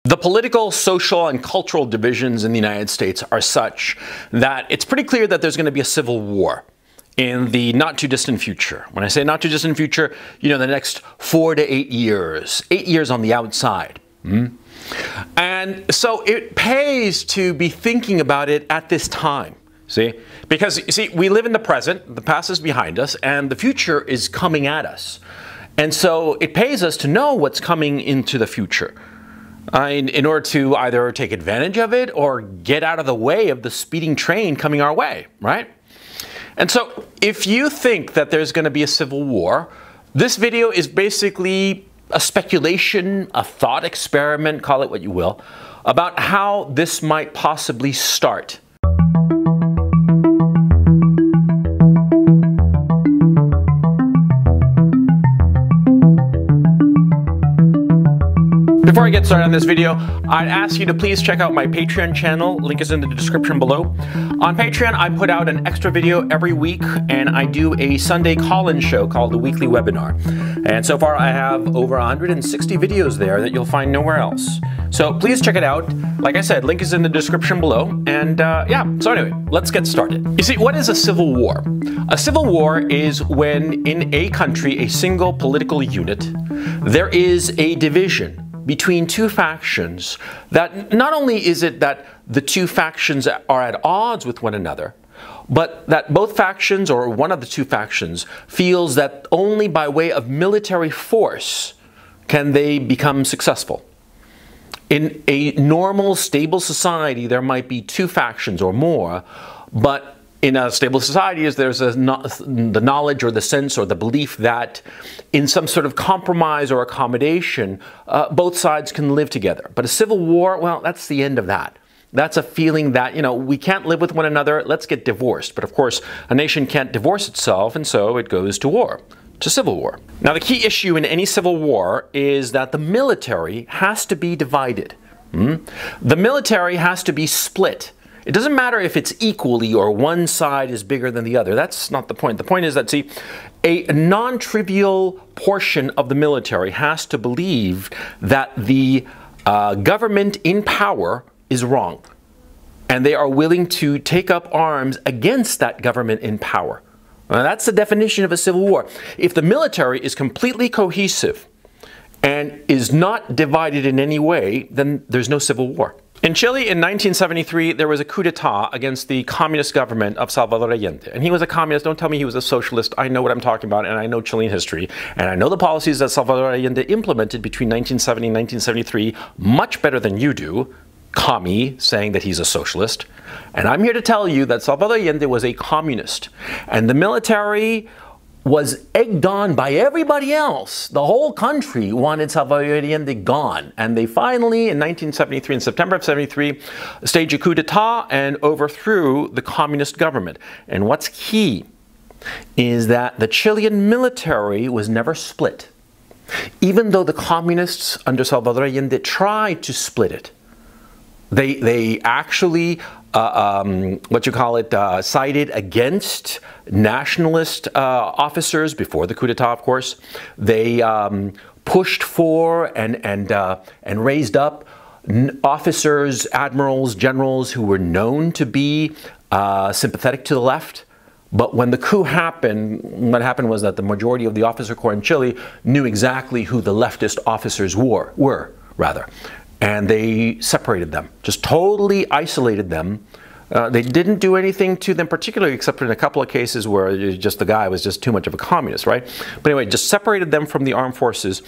The political, social, and cultural divisions in the United States are such that it's pretty clear that there's going to be a civil war in the not too distant future. When I say not too distant future, you know, the next 4 to 8 years. 8 years on the outside. And so it pays to be thinking about it at this time. See? Because, you see, we live in the present, the past is behind us, and the future is coming at us. And so it pays us to know what's coming into the future in order to either take advantage of it or get out of the way of the speeding train coming our way, right? And so if you think that there's going to be a civil war, this video is basically a speculation, a thought experiment, call it what you will, about how this might possibly start. Before I get started on this video, I'd ask you to please check out my Patreon channel. Link is in the description below. On Patreon, I put out an extra video every week, and I do a Sunday call-in show called the Weekly Webinar. And so far, I have over 160 videos there that you'll find nowhere else. So please check it out. Like I said, link is in the description below. And yeah, so anyway, let's get started. You see, what is a civil war? A civil war is when in a country, a single political unit, there is a division between two factions that not only is it that the two factions are at odds with one another, but that both factions or one of the two factions feels that only by way of military force can they become successful. In a normal, stable society, there might be two factions or more, but in a stable society, there's the knowledge or the sense or the belief that in some sort of compromise or accommodation, both sides can live together. But a civil war, well, that's the end of that. That's a feeling that, you know, we can't live with one another, let's get divorced. But of course, a nation can't divorce itself, and so it goes to war, to civil war. Now, the key issue in any civil war is that the military has to be divided. The military has to be split. It doesn't matter if it's equally or one side is bigger than the other. That's not the point. The point is that, see, a non-trivial portion of the military has to believe that the government in power is wrong. And they are willing to take up arms against that government in power. Now, that's the definition of a civil war. If the military is completely cohesive and is not divided in any way, then there's no civil war. In Chile in 1973, there was a coup d'etat against the communist government of Salvador Allende. And he was a communist. Don't tell me he was a socialist. I know what I'm talking about, and I know Chilean history. And I know the policies that Salvador Allende implemented between 1970 and 1973 much better than you do, commie, saying that he's a socialist. And I'm here to tell you that Salvador Allende was a communist. And the military was egged on by everybody else. The whole country wanted Salvador Allende gone. And they finally, in 1973, in September of 73, staged a coup d'etat and overthrew the communist government. And what's key is that the Chilean military was never split. Even though the communists under Salvador Allende tried to split it, they actually sided against nationalist officers before the coup d'etat, of course. They pushed for and raised up officers, admirals, generals who were known to be sympathetic to the left. But when the coup happened, what happened was that the majority of the officer corps in Chile knew exactly who the leftist officers were. And they separated them, just totally isolated them. They didn't do anything to them particularly, except in a couple of cases where just the guy was just too much of a communist, right? But anyway, just separated them from the armed forces.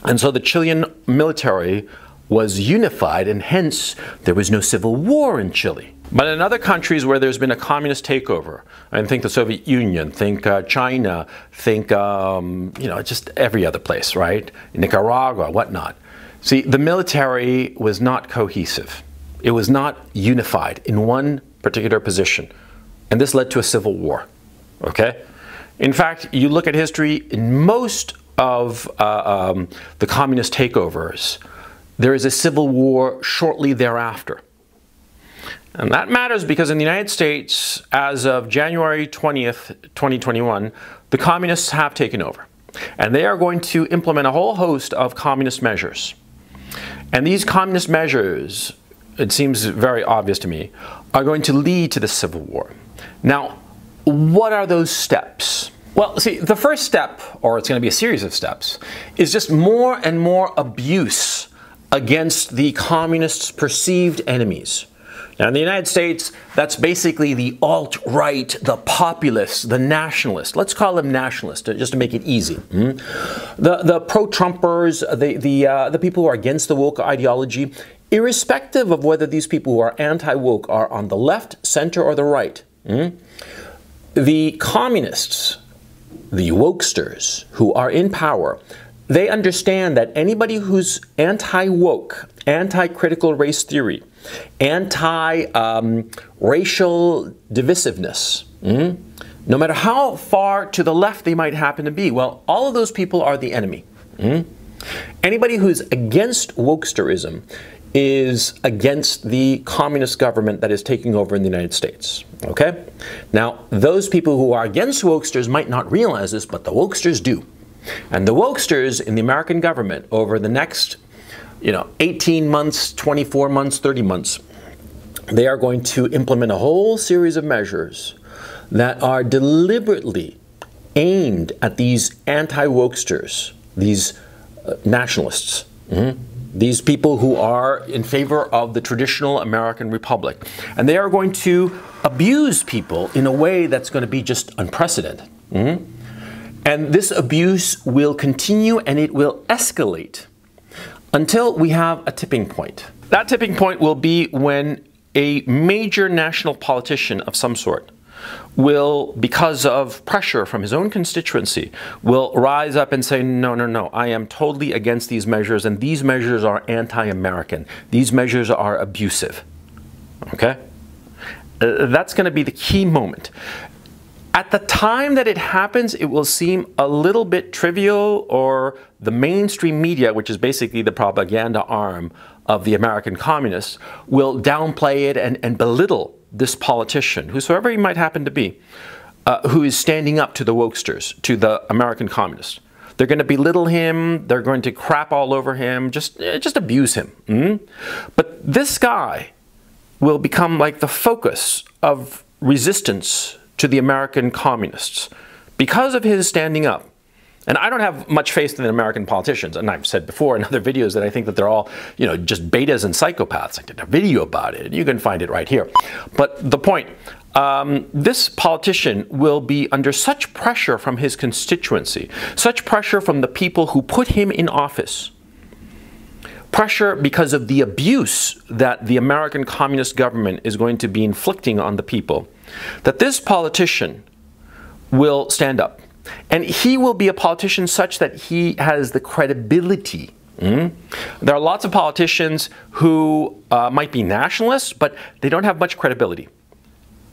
And so the Chilean military was unified, and hence there was no civil war in Chile. But in other countries where there's been a communist takeover, and think the Soviet Union, think China, think, you know, just every other place, right? Nicaragua, whatnot. See, the military was not cohesive. It was not unified in one particular position. And this led to a civil war, okay? In fact, you look at history, in most of the communist takeovers, there is a civil war shortly thereafter. And that matters because in the United States, as of January 20th, 2021, the communists have taken over. And they are going to implement a whole host of communist measures. And these communist measures, it seems very obvious to me, are going to lead to the civil war. Now, what are those steps? Well, see, the first step, or it's going to be a series of steps, is just more and more abuse against the communists' perceived enemies. Now, in the United States, that's basically the alt-right, the populists, the nationalists. Let's call them nationalists, just to make it easy. The pro-Trumpers, the people who are against the woke ideology, irrespective of whether these people who are anti-woke are on the left, center, or the right. The communists, the wokesters who are in power, they understand that anybody who's anti-woke, anti-critical race theory, anti-racial divisiveness, no matter how far to the left they might happen to be, well, all of those people are the enemy. Anybody who's against wokesterism is against the communist government that is taking over in the United States. Okay? Now, those people who are against wokesters might not realize this, but the wokesters do. And the wokesters in the American government over the next 18 months, 24 months, 30 months, they are going to implement a whole series of measures that are deliberately aimed at these anti-wokesters, these nationalists, these people who are in favor of the traditional American republic. And they are going to abuse people in a way that's going to be just unprecedented. And this abuse will continue and it will escalate until we have a tipping point. That tipping point will be when a major national politician of some sort will, because of pressure from his own constituency, will rise up and say, no, no, no, I am totally against these measures, and these measures are anti-American. These measures are abusive. Okay? That's going to be the key moment. At the time that it happens, it will seem a little bit trivial, or the mainstream media, which is basically the propaganda arm of the American communists, will downplay it and belittle this politician, whosoever he might happen to be, who is standing up to the wokesters, to the American communists. They're going to belittle him, they're going to crap all over him, just abuse him. But this guy will become like the focus of resistance to the American communists because of his standing up. And I don't have much faith in American politicians, and I've said before in other videos that I think that they're all, just betas and psychopaths. I did a video about it, and you can find it right here. But the point, this politician will be under such pressure from his constituency, such pressure from the people who put him in office, pressure because of the abuse that the American communist government is going to be inflicting on the people, that this politician will stand up. And he will be a politician such that he has the credibility. There are lots of politicians who might be nationalists, but they don't have much credibility.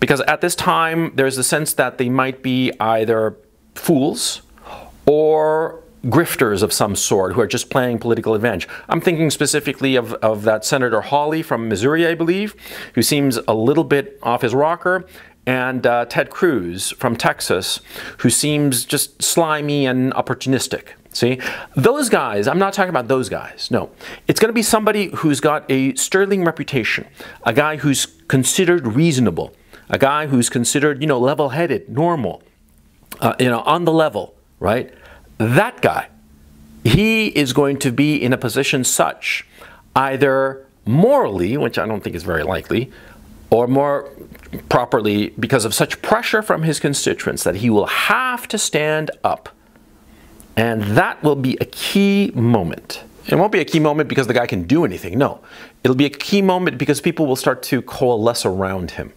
Because at this time, there's a sense that they might be either fools or grifters of some sort who are just playing political advantage. I'm thinking specifically of that Senator Hawley from Missouri, I believe, who seems a little bit off his rocker, and Ted Cruz from Texas, who seems just slimy and opportunistic. See? Those guys, I'm not talking about those guys, no. It's going to be somebody who's got a sterling reputation, a guy who's considered reasonable, a guy who's considered, level-headed, normal, on the level, right? That guy, he is going to be in a position such, either morally, which I don't think is very likely, or more properly, because of such pressure from his constituents, that he will have to stand up. And that will be a key moment. It won't be a key moment because the guy can do anything. No. It'll be a key moment because people will start to coalesce around him.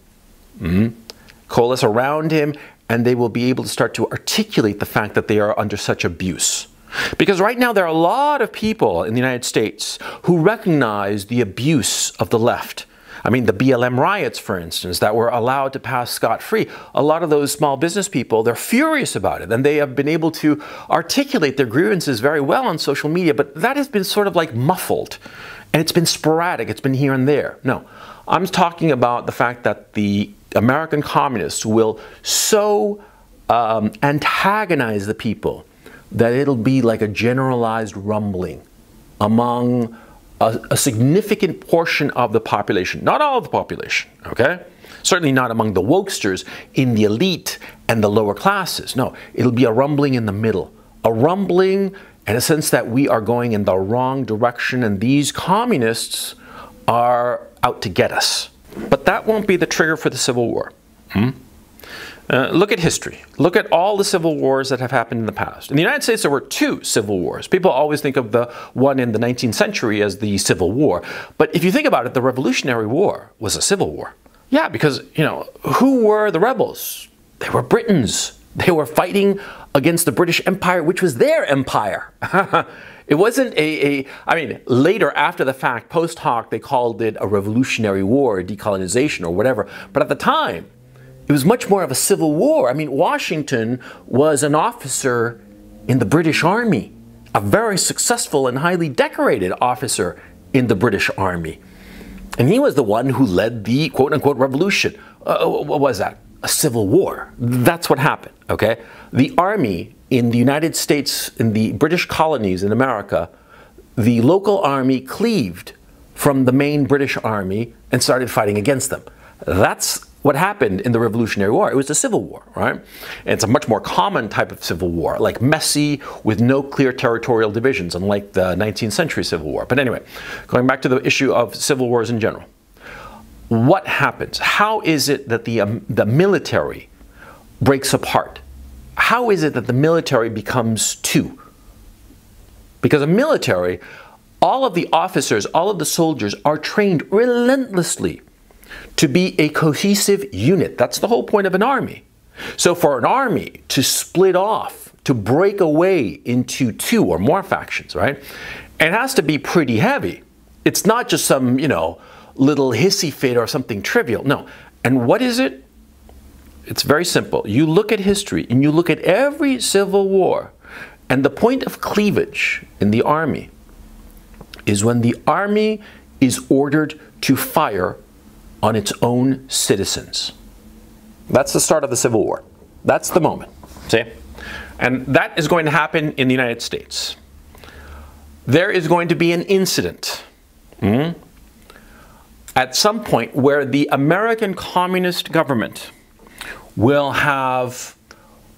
Coalesce around him, and they will be able to start to articulate the fact that they are under such abuse. Because right now there are a lot of people in the United States who recognize the abuse of the left. I mean, the BLM riots, for instance, that were allowed to pass scot-free. A lot of those small business people, they're furious about it, and they have been able to articulate their grievances very well on social media, but that has been sort of like muffled, and it's been sporadic, it's been here and there. No, I'm talking about the fact that the American communists will so antagonize the people that it'll be like a generalized rumbling among a significant portion of the population, not all of the population, okay? Certainly not among the wokesters in the elite and the lower classes. No, it'll be a rumbling in the middle, a rumbling in a sense that we are going in the wrong direction and these communists are out to get us. But that won't be the trigger for the Civil War. Look at history. Look at all the civil wars that have happened in the past. In the United States, there were 2 civil wars. People always think of the one in the 19th century as the Civil War. But if you think about it, the Revolutionary War was a civil war. Yeah, because, you know, who were the rebels? They were Britons. They were fighting against the British Empire, which was their empire. It wasn't I mean, later after the fact, post hoc, they called it a revolutionary war, decolonization or whatever. But at the time, it was much more of a civil war. I mean, Washington was an officer in the British Army, a very successful and highly decorated officer in the British Army. And he was the one who led the quote-unquote revolution. What was that? A civil war. That's what happened, okay? The army in the United States, in the British colonies in America, the local army cleaved from the main British army and started fighting against them. That's what happened in the Revolutionary War. It was a civil war, right? And it's a much more common type of civil war, like messy, with no clear territorial divisions, unlike the 19th century Civil War. But anyway, going back to the issue of civil wars in general. What happens? How is it that the military breaks apart? How is it that the military becomes 2? Because a military, all of the officers, all of the soldiers are trained relentlessly to be a cohesive unit. That's the whole point of an army. So for an army to split off, to break away into 2 or more factions, right? It has to be pretty heavy. It's not just some, you know, little hissy fit or something trivial. No. And what is it? It's very simple. You look at history and you look at every civil war, and the point of cleavage in the army is when the army is ordered to fire on its own citizens. That's the start of the Civil War. That's the moment. See? And that is going to happen in the United States. There is going to be an incident at some point where the American Communist government will have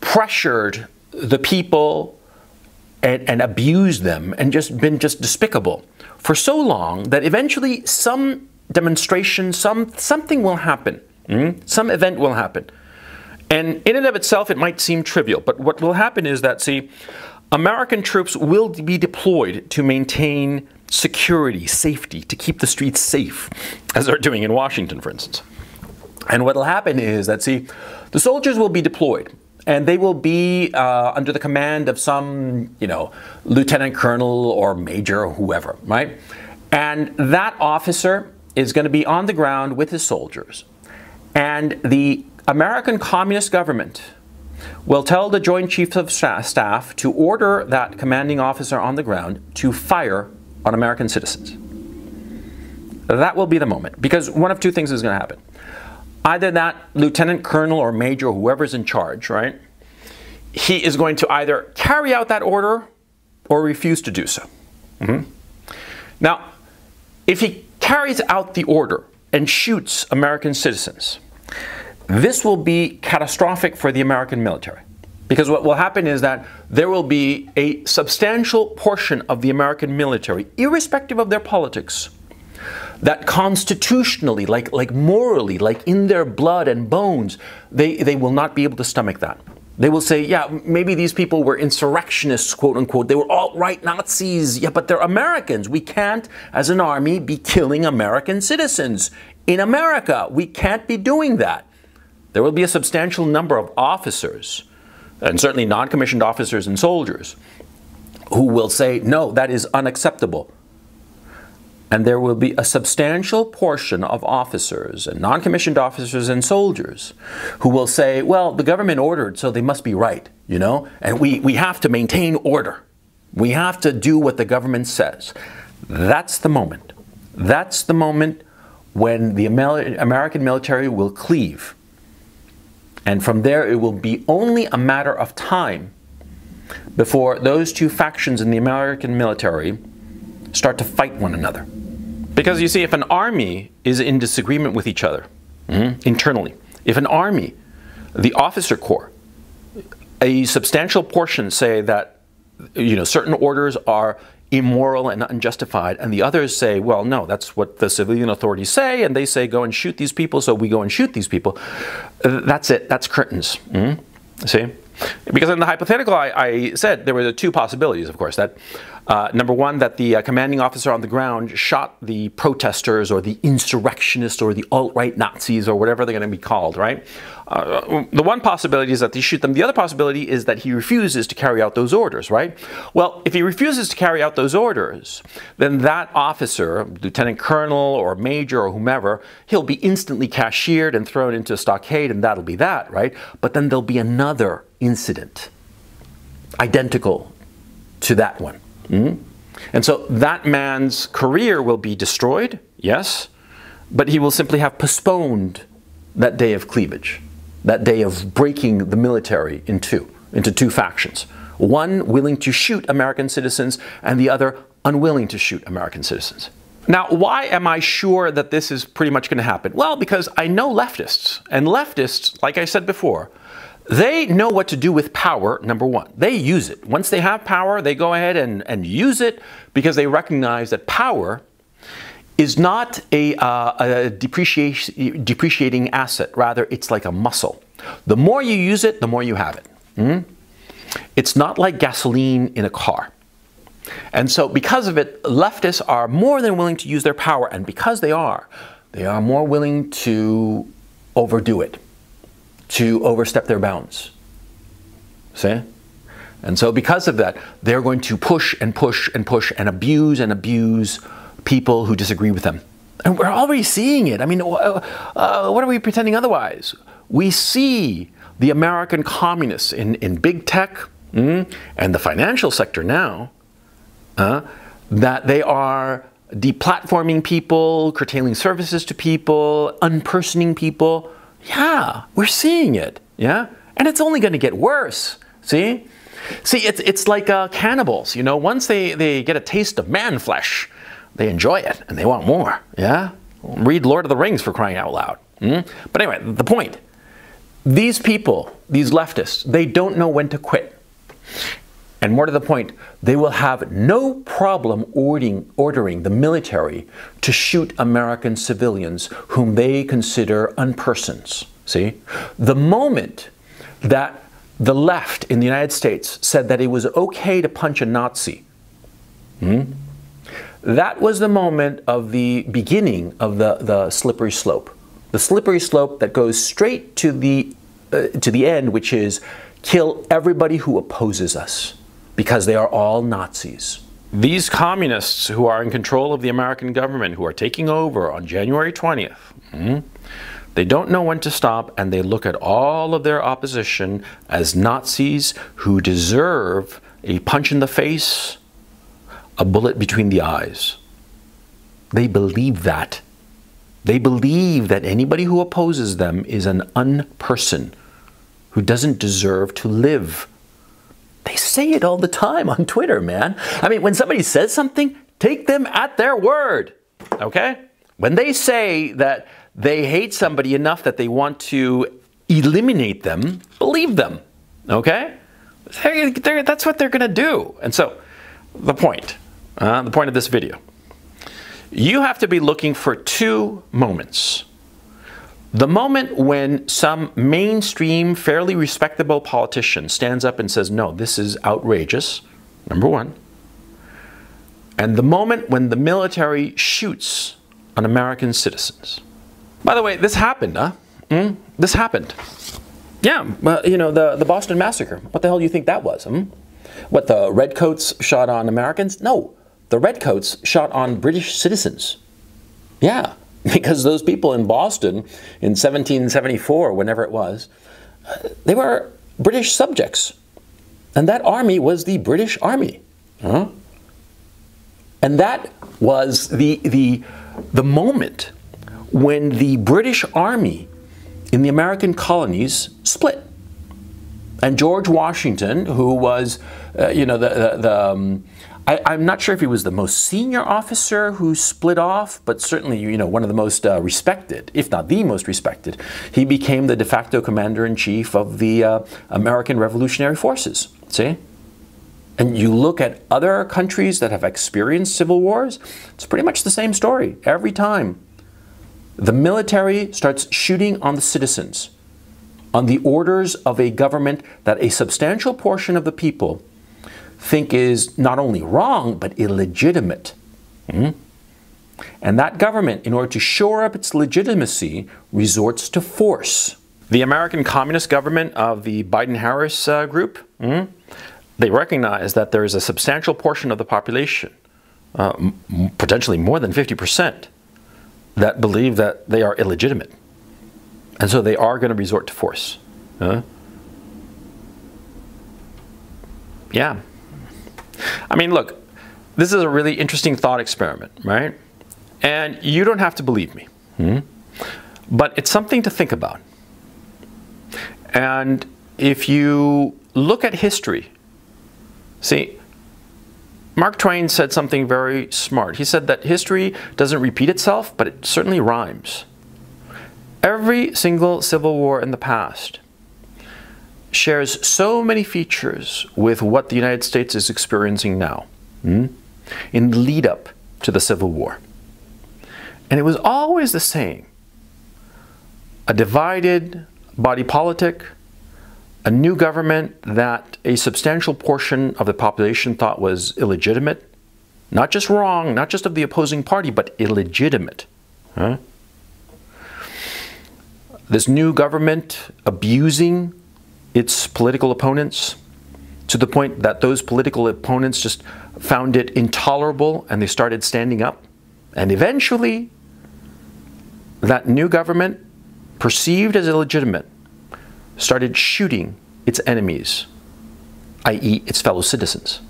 pressured the people and abused them and just been despicable for so long that eventually some demonstration, something will happen. Some event will happen. And in and of itself, it might seem trivial, but what will happen is that, see, American troops will be deployed to maintain security, safety, to keep the streets safe, as they're doing in Washington, for instance. And what will happen is that, see, the soldiers will be deployed, and they will be under the command of some, you know, lieutenant colonel or major or whoever, right? And that officer is going to be on the ground with his soldiers. And the American Communist government will tell the Joint Chiefs of Staff to order that commanding officer on the ground to fire on American citizens. That will be the moment, because one of 2 things is going to happen. Either that lieutenant colonel or major, or whoever's in charge, right, he is going to either carry out that order or refuse to do so. Now, if he carries out the order and shoots American citizens, this will be catastrophic for the American military. Because what will happen is that there will be a substantial portion of the American military, irrespective of their politics, that constitutionally, like morally, like in their blood and bones, they will not be able to stomach that. They will say, yeah, maybe these people were insurrectionists, quote unquote. They were alt-right Nazis. Yeah, but they're Americans. We can't, as an army, be killing American citizens in America. We can't be doing that. There will be a substantial number of officers, and certainly non-commissioned officers and soldiers, who will say, no, that is unacceptable. And there will be a substantial portion of officers and non-commissioned officers and soldiers who will say, well, the government ordered, so they must be right, you know? And we have to maintain order. We have to do what the government says. That's the moment. That's the moment when the American military will cleave. And from there, it will be only a matter of time before those 2 factions in the American military start to fight one another. Because you see, if an army is in disagreement with each other internally, if an army, the officer corps, a substantial portion say that certain orders are immoral and unjustified, and the others say, well, no, that's what the civilian authorities say, and they say go and shoot these people, so we go and shoot these people. That's it. That's curtains. See? Because in the hypothetical, I said there were two possibilities, of course. That number one, that the commanding officer on the ground shot the protesters or the insurrectionists or the alt-right Nazis or whatever they're going to be called, right? The one possibility is that they shoot them. The other possibility is that he refuses to carry out those orders, right? Well, if he refuses to carry out those orders, then that officer, lieutenant colonel or major or whomever, he'll be instantly cashiered and thrown into a stockade, and that'll be that, right? But then there'll be another incident identical to that one. And so that man's career will be destroyed, yes, but he will simply have postponed that day of cleavage, that day of breaking the military into two factions. One willing to shoot American citizens and the other unwilling to shoot American citizens. Now, why am I sure that this is pretty much going to happen? Well, because I know leftists, and leftists, like I said before, they know what to do with power, number one. They use it. Once they have power, they go ahead and use it because they recognize that power is not a depreciating asset. Rather, it's like a muscle. The more you use it, the more you have it. It's not like gasoline in a car. And so because of it, leftists are more than willing to use their power. And because they are more willing to overdo it, to overstep their bounds. See? And so because of that, they're going to push and push and push and abuse people who disagree with them. And we're already seeing it. I mean, what are we pretending otherwise? We see the American communists in big tech and the financial sector now, that they are deplatforming people, curtailing services to people, unpersoning people. Yeah, we're seeing it. Yeah, and it's only going to get worse. See, it's like cannibals. Once they get a taste of man flesh, they enjoy it and they want more. Yeah, read Lord of the Rings, for crying out loud. But anyway, the point: these people, these leftists, they don't know when to quit. And more to the point, they will have no problem ordering the military to shoot American civilians whom they consider unpersons. See? The moment that the left in the United States said that it was okay to punch a Nazi, that was the moment of the beginning of the slippery slope. The slippery slope that goes straight to the end, which is kill everybody who opposes us, because they are all Nazis. These communists who are in control of the American government, who are taking over on January 20th, they don't know when to stop, and they look at all of their opposition as Nazis who deserve a punch in the face, a bullet between the eyes. They believe that. They believe that anybody who opposes them is an unperson who doesn't deserve to live. They say it all the time on Twitter, man. I mean, when somebody says something, take them at their word, okay? When they say that they hate somebody enough that they want to eliminate them, believe them, okay? That's what they're going to do. And so, the point of this video, you have to be looking for two moments. The moment when some mainstream, fairly respectable politician stands up and says, no, this is outrageous, number one. And the moment when the military shoots on American citizens. By the way, this happened, huh? This happened. Yeah, the Boston Massacre. What the hell do you think that was? What, the Redcoats shot on Americans? No, the Redcoats shot on British citizens. Yeah. Because those people in Boston in 1774, whenever it was, they were British subjects. And that army was the British Army. And that was the moment when the British Army in the American colonies split. And George Washington, who was, I'm not sure if he was the most senior officer who split off, but certainly, one of the most respected, if not the most respected. He became the de facto commander-in-chief of the American Revolutionary Forces, see? And you look at other countries that have experienced civil wars, it's pretty much the same story every time. The military starts shooting on the citizens, on the orders of a government that a substantial portion of the people think is not only wrong, but illegitimate. And that government, in order to shore up its legitimacy, resorts to force. The American Communist government of the Biden-Harris group, they recognize that there is a substantial portion of the population, potentially more than 50%, that believe that they are illegitimate. And so they are going to resort to force. Yeah. I mean, look, this is a really interesting thought experiment, right? And you don't have to believe me. But it's something to think about. And if you look at history, see, Mark Twain said something very smart. He said that history doesn't repeat itself, but it certainly rhymes. Every single civil war in the past shares so many features with what the United States is experiencing now, in the lead up to the Civil War. And it was always the same. A divided body politic, a new government that a substantial portion of the population thought was illegitimate, not just wrong, not just of the opposing party, but illegitimate. This new government abusing its political opponents to the point that those political opponents just found it intolerable and they started standing up. And eventually, that new government, perceived as illegitimate, started shooting its enemies, i.e. its fellow citizens.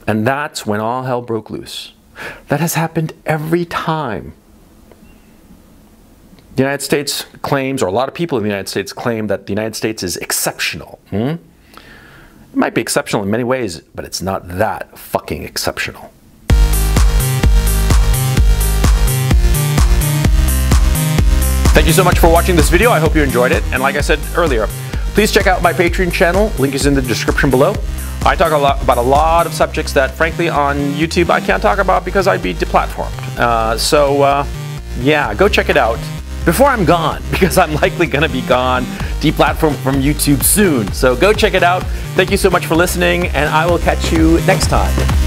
And that's when all hell broke loose. That has happened every time. The United States claims, or a lot of people in the United States claim, that the United States is exceptional. It might be exceptional in many ways, but it's not that fucking exceptional. Thank you so much for watching this video. I hope you enjoyed it. And like I said earlier, please check out my Patreon channel. Link is in the description below. I talk about a lot of subjects that, frankly, on YouTube I can't talk about because I'd be deplatformed. Yeah, go check it out before I'm gone, because I'm likely going to be gone, deplatformed from YouTube soon. So go check it out. Thank you so much for listening, and I will catch you next time.